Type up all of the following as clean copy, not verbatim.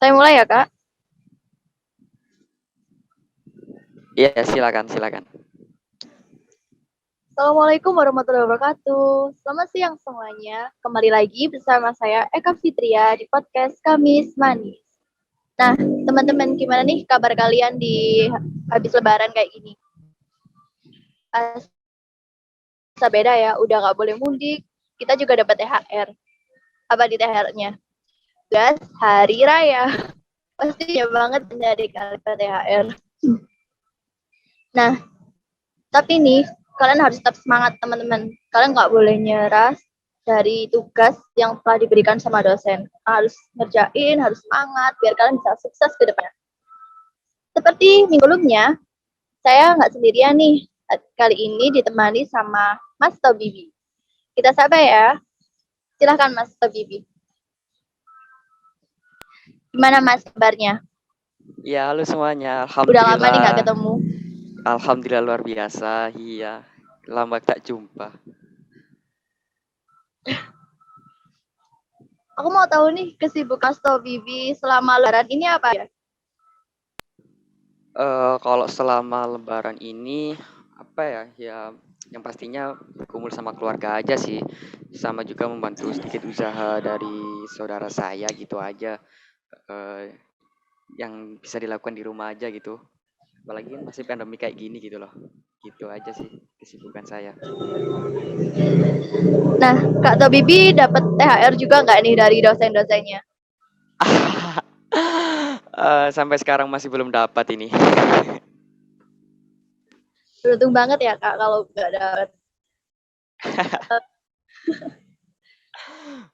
Saya mulai ya, Kak. Iya, silakan, silakan. Assalamualaikum warahmatullahi wabarakatuh. Selamat siang semuanya. Kembali lagi bersama saya Eka Fitria di podcast Kamis Manis. Nah, teman-teman gimana nih kabar kalian di habis lebaran kayak gini? Asa beda ya, udah nggak boleh mudik. Kita juga dapat THR. Apa di THR-nya? Gas hari raya. Pastinya banget menjadi kali THR. Nah, tapi nih, kalian harus tetap semangat teman-teman. Kalian nggak boleh nyerah dari tugas yang telah diberikan sama dosen. Harus ngerjain, harus semangat, biar kalian bisa sukses ke depannya. Seperti minggu sebelumnya, saya nggak sendirian nih. Kali ini ditemani sama Mas Tobibi. Kita sapa ya. Silahkan Mas Tobibi. Gimana Mas kabarnya? Ya, halo semuanya. Udah lama nih nggak Alhamdulillah. ketemu. Alhamdulillah luar biasa. Iya, lama tak jumpa. Aku mau tahu nih kesibukan Mas Tobibi selama lebaran ini apa ya? Kalau selama Lebaran ini apa ya? Ya, yang pastinya berkumpul sama keluarga aja sih. Sama juga membantu sedikit usaha dari saudara saya gitu aja. Eh, yang bisa dilakukan di rumah aja gitu. Apalagi kan masih pandemi kayak gini gitu loh. Gitu aja sih kesibukan saya. Nah, Kak Tobibi dapat THR juga nggak nih dari dosen-dosennya? Sampai sekarang masih belum dapat ini. Beruntung banget ya Kak kalau nggak dapat.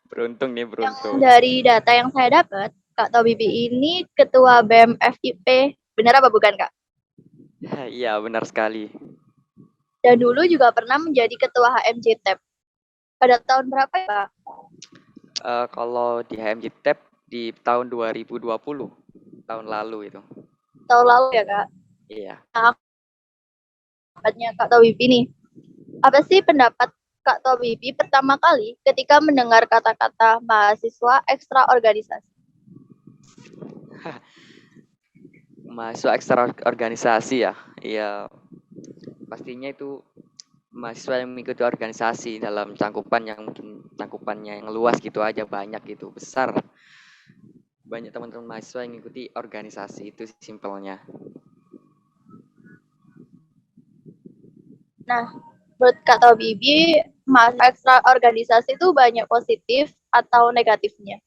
Beruntung nih, Yang beruntung. dari data yang saya dapat, Kak Tobibi ini ketua BEM FIP. Benar apa bukan Kak? Iya, benar sekali. Dan dulu juga pernah menjadi ketua HMJ TEP. Pada tahun berapa ya Kak? Kalau di HMJ Tab di tahun 2020, tahun lalu itu. Tahun lalu ya Kak. Iya. Nah, pendapatnya Kak Tobibi nih. Apa sih pendapat Kak Tobibi pertama kali ketika mendengar kata-kata mahasiswa ekstra organisasi? Mahasiswa ekstra organisasi ya. Iya, pastinya itu mahasiswa yang mengikuti organisasi dalam cangkupan yang mungkin cangkupannya yang luas gitu aja, banyak gitu, besar. Banyak teman-teman mahasiswa yang mengikuti organisasi itu simpelnya. Nah, menurut Kak Tobibi, mahasiswa ekstra organisasi itu banyak positif atau negatifnya?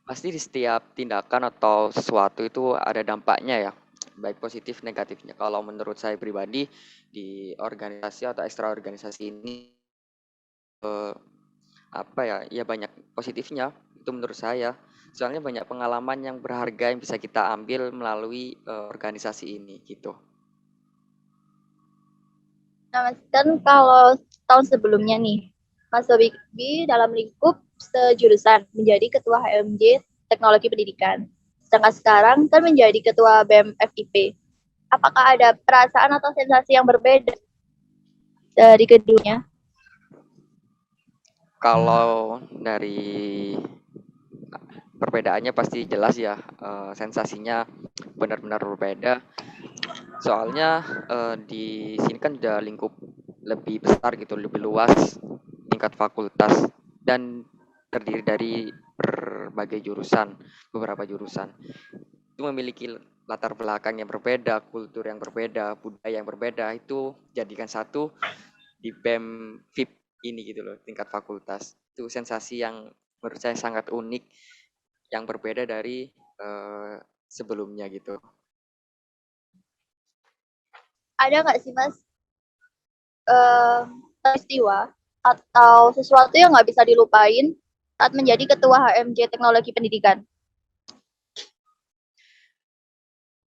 Pasti di setiap tindakan atau sesuatu itu ada dampaknya ya, baik positif negatifnya. Kalau menurut saya pribadi di organisasi atau ekstra organisasi ini apa ya, ya banyak positifnya itu menurut saya. Soalnya banyak pengalaman yang berharga yang bisa kita ambil melalui organisasi ini gitu. Nah, Mas, kan kalau tahun sebelumnya nih, Mas Tobibi dalam lingkup sejurusan menjadi ketua HMJ Teknologi Pendidikan. Sedangkan sekarang kan menjadi ketua BEM FIP. Apakah ada perasaan atau sensasi yang berbeda dari keduanya? Kalau dari perbedaannya pasti jelas ya, sensasinya benar-benar berbeda. Soalnya di sini kan udah lingkup lebih besar gitu, lebih luas tingkat fakultas dan terdiri dari berbagai jurusan, beberapa jurusan. Itu memiliki latar belakang yang berbeda, kultur yang berbeda, budaya yang berbeda. Itu jadikan satu di BEM VIP ini gitu loh, tingkat fakultas. Itu sensasi yang menurut saya sangat unik, yang berbeda dari sebelumnya gitu. Ada nggak sih Mas eh, peristiwa atau sesuatu yang nggak bisa dilupain saat menjadi ketua HMJ Teknologi Pendidikan?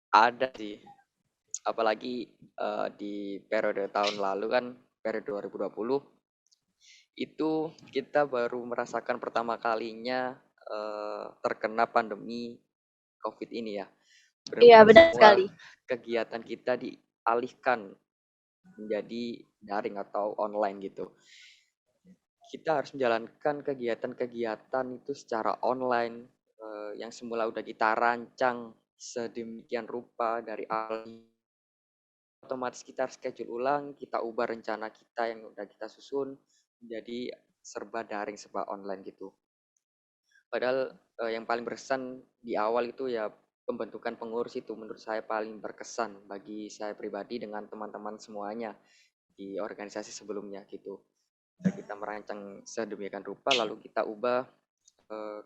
Ada sih, apalagi di periode tahun lalu kan, periode 2020, itu kita baru merasakan pertama kalinya terkena pandemi COVID ini ya. Iya, Benar-benar benar semua sekali. kegiatan kita dialihkan menjadi daring atau online gitu. Kita harus menjalankan kegiatan-kegiatan itu secara online, yang semula udah kita rancang sedemikian rupa dari awal, otomatis kita schedule ulang, kita ubah rencana kita yang udah kita susun menjadi serba daring, serba online gitu. Padahal yang paling berkesan di awal itu ya pembentukan pengurus itu menurut saya paling berkesan bagi saya pribadi dengan teman-teman semuanya di organisasi sebelumnya gitu. Kita merancang sedemikian rupa lalu kita ubah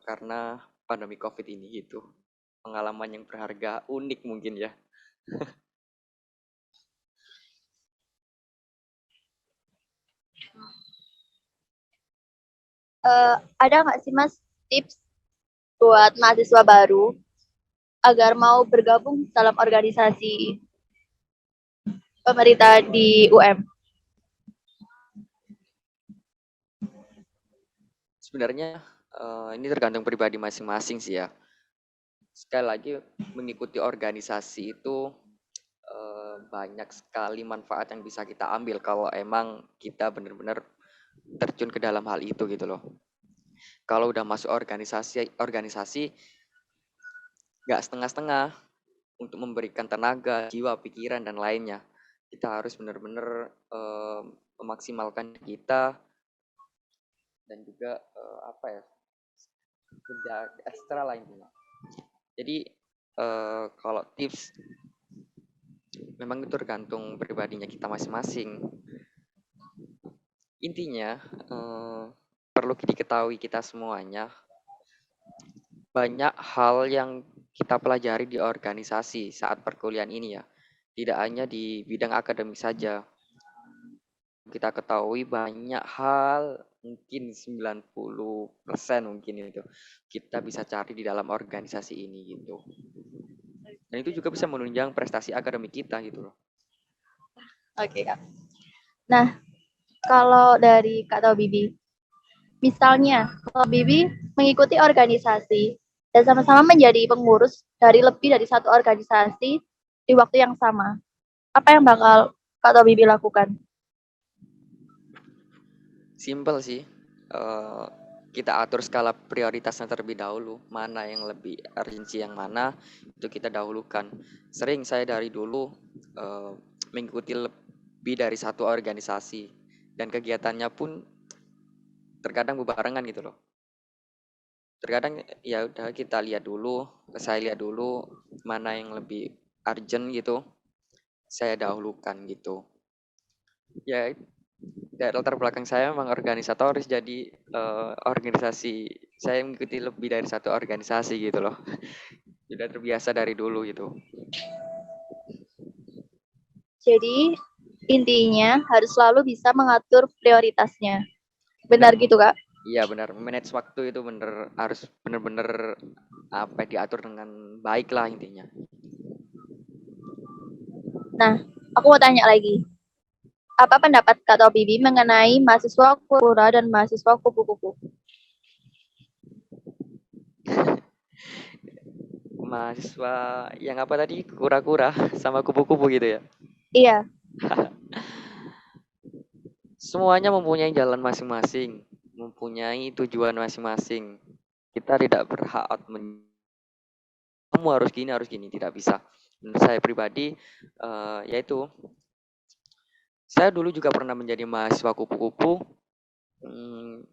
karena pandemi COVID ini gitu. Pengalaman yang berharga, unik mungkin ya. Ada nggak sih Mas tips buat mahasiswa baru agar mau bergabung dalam organisasi pemerintah di UM? Sebenarnya ini tergantung pribadi masing-masing sih ya. Sekali lagi mengikuti organisasi itu banyak sekali manfaat yang bisa kita ambil kalau emang kita benar-benar terjun ke dalam hal itu gitu loh. Kalau udah masuk organisasi nggak setengah-setengah untuk memberikan tenaga, jiwa, pikiran dan lainnya. Kita harus benar-benar memaksimalkan kita dan juga apa ya, kerja ekstra lah intinya. Jadi kalau tips memang itu tergantung pribadinya kita masing-masing. Intinya perlu diketahui kita semuanya banyak hal yang kita pelajari di organisasi saat perkuliahan ini ya. Tidak hanya di bidang akademik saja. Kita ketahui banyak hal, mungkin 90% mungkin itu kita bisa cari di dalam organisasi ini gitu. Dan itu juga bisa menunjang prestasi akademik kita gitu loh. Oke Kak. Nah, kalau dari Kak Tau Bibi, misalnya kalau Bibi mengikuti organisasi dan sama-sama menjadi pengurus dari lebih dari satu organisasi di waktu yang sama, apa yang bakal Kak Tau Bibi lakukan? Simple sih. Kita atur skala prioritasnya terlebih dahulu. Mana yang lebih urgensi yang mana, itu kita dahulukan. Sering saya dari dulu mengikuti lebih dari satu organisasi. Dan kegiatannya pun terkadang berbarengan gitu loh. Terkadang ya udah kita lihat dulu, saya lihat dulu mana yang lebih urgent gitu, saya dahulukan gitu. Ya dari latar belakang saya memang organisatoris, jadi organisasi saya mengikuti lebih dari satu organisasi gitu loh. Sudah terbiasa dari dulu gitu. Jadi intinya harus selalu bisa mengatur prioritasnya. Benar, Benar gitu Kak? iya benar. Manage waktu itu benar harus benar-benar apa diatur dengan baik lah intinya. Nah, aku mau tanya lagi. Apa pendapat Kak Tau Bibi mengenai mahasiswa kura dan mahasiswa kupu-kupu? Mahasiswa yang apa tadi? Kura-kura sama kupu-kupu gitu ya. Iya, Semuanya mempunyai jalan masing-masing, mempunyai tujuan masing-masing. Kita tidak berhak kamu harus gini, tidak bisa. Menurut saya pribadi, yaitu saya dulu juga pernah menjadi mahasiswa kupu-kupu,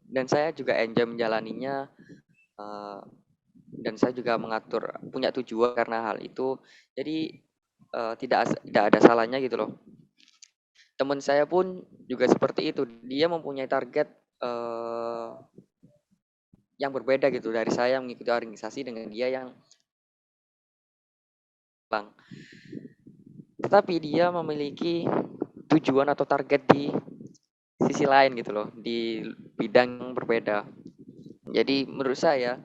dan saya juga enjoy menjalaninya, eh, dan saya juga punya tujuan karena hal itu. Jadi tidak ada salahnya gitu loh. Teman saya pun juga seperti itu. Dia mempunyai target yang berbeda gitu dari saya yang mengikuti organisasi dengan dia yang bang. Tetapi dia memiliki tujuan atau target di sisi lain gitu loh, di bidang yang berbeda. Jadi menurut saya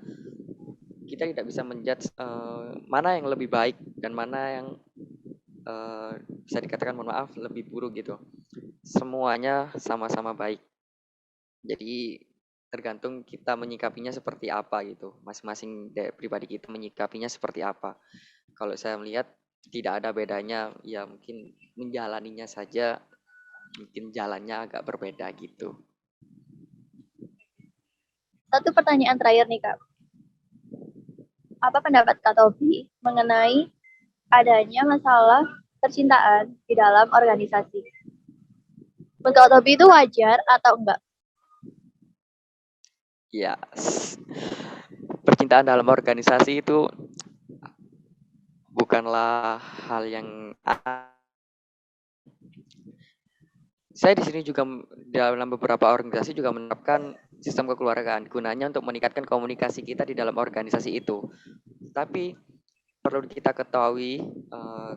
kita tidak bisa menjudge mana yang lebih baik dan mana yang bisa dikatakan mohon maaf lebih buruk gitu. Semuanya sama-sama baik. Jadi tergantung kita menyikapinya seperti apa gitu. Masing-masing dari pribadi kita menyikapinya seperti apa. Kalau saya melihat tidak ada bedanya, ya mungkin menjalaninya saja, mungkin jalannya agak berbeda gitu. satu pertanyaan terakhir nih Kak. apa pendapat Kak Tobi mengenai adanya masalah percintaan di dalam organisasi? Menurut Kak Tobi itu wajar atau enggak? Ya, percintaan dalam organisasi itu bukanlah hal yang saya di sini juga dalam beberapa organisasi juga menerapkan sistem kekeluargaan gunanya untuk meningkatkan komunikasi kita di dalam organisasi itu. Tapi perlu kita ketahui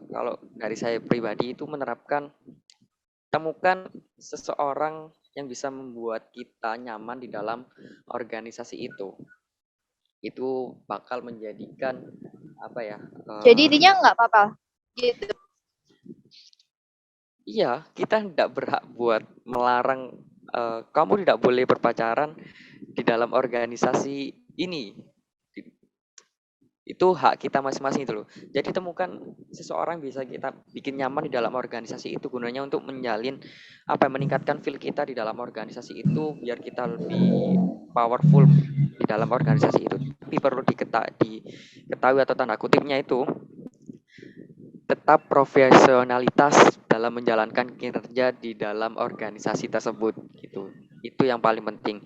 kalau dari saya pribadi itu menerapkan temukan seseorang yang bisa membuat kita nyaman di dalam organisasi itu. Itu bakal menjadikan apa ya? Jadi intinya enggak apa-apa. Gitu. Iya, kita tidak berhak buat melarang kamu tidak boleh berpacaran di dalam organisasi ini. Itu hak kita masing-masing itu loh. Jadi temukan seseorang bisa kita bikin nyaman di dalam organisasi itu gunanya untuk menjalin apa meningkatkan feel kita di dalam organisasi itu biar kita lebih powerful di dalam organisasi itu. Tapi perlu diketahui atau tanda kutipnya itu tetap profesionalitas dalam menjalankan kinerja di dalam organisasi tersebut gitu. Itu yang paling penting.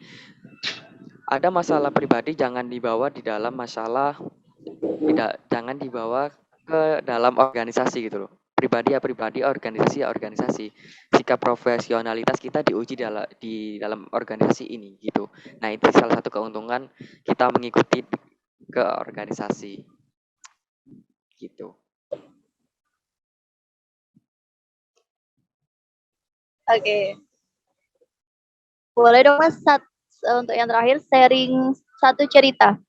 Ada masalah pribadi jangan dibawa di dalam masalah jangan dibawa ke dalam organisasi gitu loh. Pribadi ya pribadi, organisasi ya organisasi. Sikap profesionalitas kita diuji di dalam organisasi ini gitu. Nah, itu salah satu keuntungan kita mengikuti ke organisasi gitu. Oke. Boleh dong Mas untuk yang terakhir sharing satu cerita.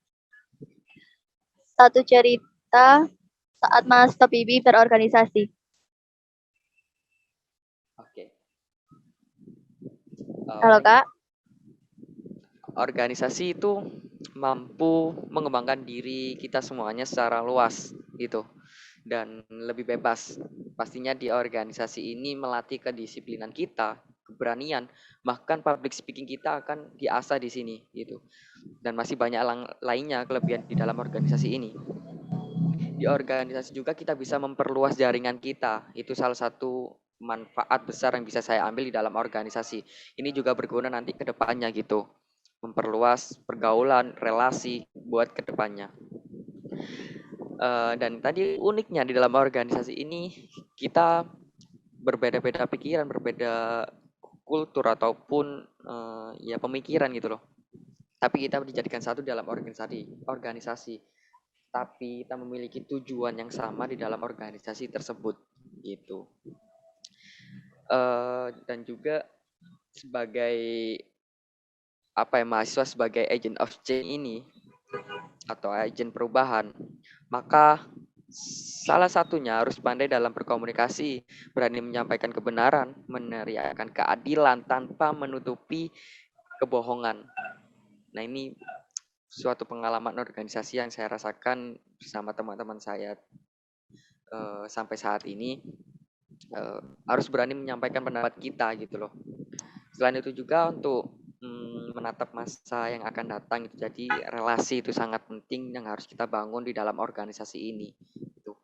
Satu cerita saat Mas Tobibi berorganisasi. Oke. Halo Kak. Organisasi itu mampu mengembangkan diri kita semuanya secara luas gitu dan lebih bebas. Pastinya di organisasi ini melatih kedisiplinan kita, keberanian, bahkan public speaking kita akan diasah di sini gitu. Dan masih banyak lainnya kelebihan di dalam organisasi ini. Di organisasi juga kita bisa memperluas jaringan kita. Itu salah satu manfaat besar yang bisa saya ambil di dalam organisasi. Ini juga berguna nanti ke depannya gitu. Memperluas pergaulan, relasi buat ke depannya. Dan tadi uniknya di dalam organisasi ini kita berbeda-beda pikiran, berbeda kultur ataupun ya pemikiran gitu loh. Tapi kita dijadikan satu dalam organisasi. Tapi kita memiliki tujuan yang sama di dalam organisasi tersebut gitu. Dan juga sebagai apa ya mahasiswa sebagai agent of change ini atau agen perubahan, maka salah satunya harus pandai dalam berkomunikasi, berani menyampaikan kebenaran, meneriakkan keadilan tanpa menutupi kebohongan. Nah, ini suatu pengalaman organisasi yang saya rasakan bersama teman-teman saya sampai saat ini. Harus berani menyampaikan pendapat kita gitu loh. Selain itu juga untuk menatap masa yang akan datang gitu. Jadi relasi itu sangat penting yang harus kita bangun di dalam organisasi ini. Gitu.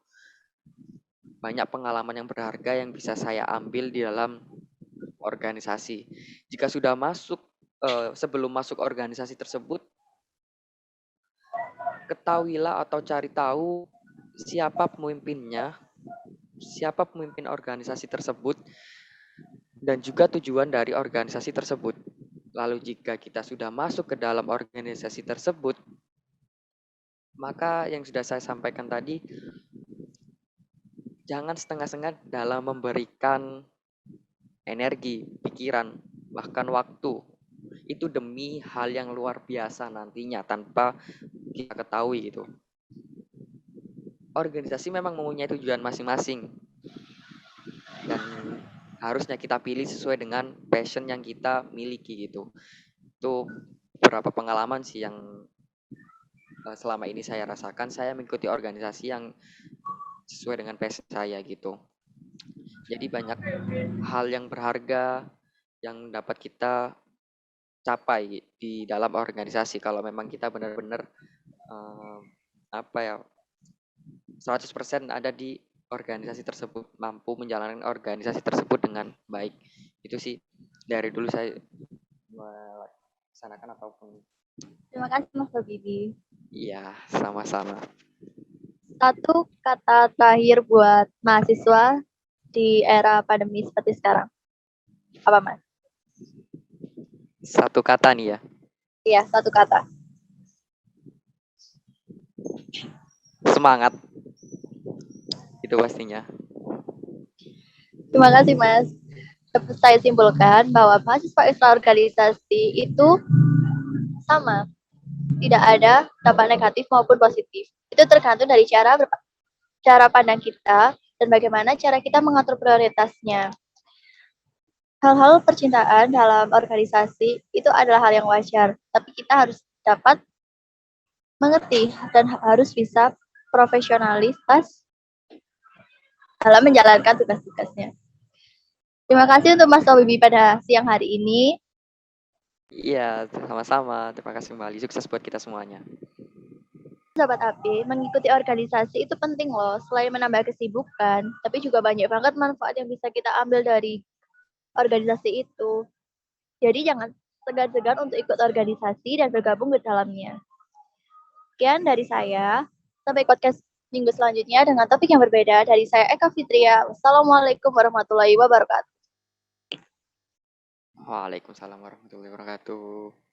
Banyak pengalaman yang berharga yang bisa saya ambil di dalam organisasi. Jika sudah masuk sebelum masuk organisasi tersebut, ketahuilah atau cari tahu siapa pemimpinnya, siapa pemimpin organisasi tersebut, dan juga tujuan dari organisasi tersebut. Lalu jika kita sudah masuk ke dalam organisasi tersebut, maka yang sudah saya sampaikan tadi, jangan setengah-setengah dalam memberikan energi, pikiran, bahkan waktu. Itu demi hal yang luar biasa nantinya tanpa kita ketahui gitu. Organisasi memang mempunyai tujuan masing-masing dan harusnya kita pilih sesuai dengan passion yang kita miliki gitu. Itu beberapa pengalaman sih yang selama ini saya rasakan. Saya mengikuti organisasi yang sesuai dengan passion saya gitu. Jadi banyak hal yang berharga yang dapat kita capai di dalam organisasi kalau memang kita benar-benar apa ya, 100% ada di organisasi tersebut, mampu menjalankan organisasi tersebut dengan baik. Itu sih dari dulu saya melaksanakan ataupun Terima kasih Mas Habibie. iya, sama-sama. Satu kata terakhir buat mahasiswa di era pandemi seperti sekarang. Apa Mas? Satu kata nih ya, Iya, satu kata. semangat. Itu pastinya. Terima kasih Mas. Dapat saya simpulkan bahwa mahasiswa ekstraorganisasi itu sama, tidak ada dampak negatif maupun positif. Itu tergantung dari cara pandang kita dan bagaimana cara kita mengatur prioritasnya. Hal-hal percintaan dalam organisasi itu adalah hal yang wajar, tapi kita harus dapat mengerti dan harus bisa profesionalitas dalam menjalankan tugas-tugasnya. Terima kasih untuk Mas Habibie pada siang hari ini. Iya, sama-sama. Terima kasih kembali. Sukses buat kita semuanya. Sahabat AP, mengikuti organisasi itu penting loh. Selain menambah kesibukan, tapi juga banyak banget manfaat yang bisa kita ambil dari organisasi itu. Jadi jangan segan-segan untuk ikut organisasi dan bergabung ke dalamnya. Sekian dari saya. Sampai podcast minggu selanjutnya dengan topik yang berbeda. Dari saya Eka Fitria. Wassalamualaikum warahmatullahi wabarakatuh. Waalaikumsalam warahmatullahi wabarakatuh.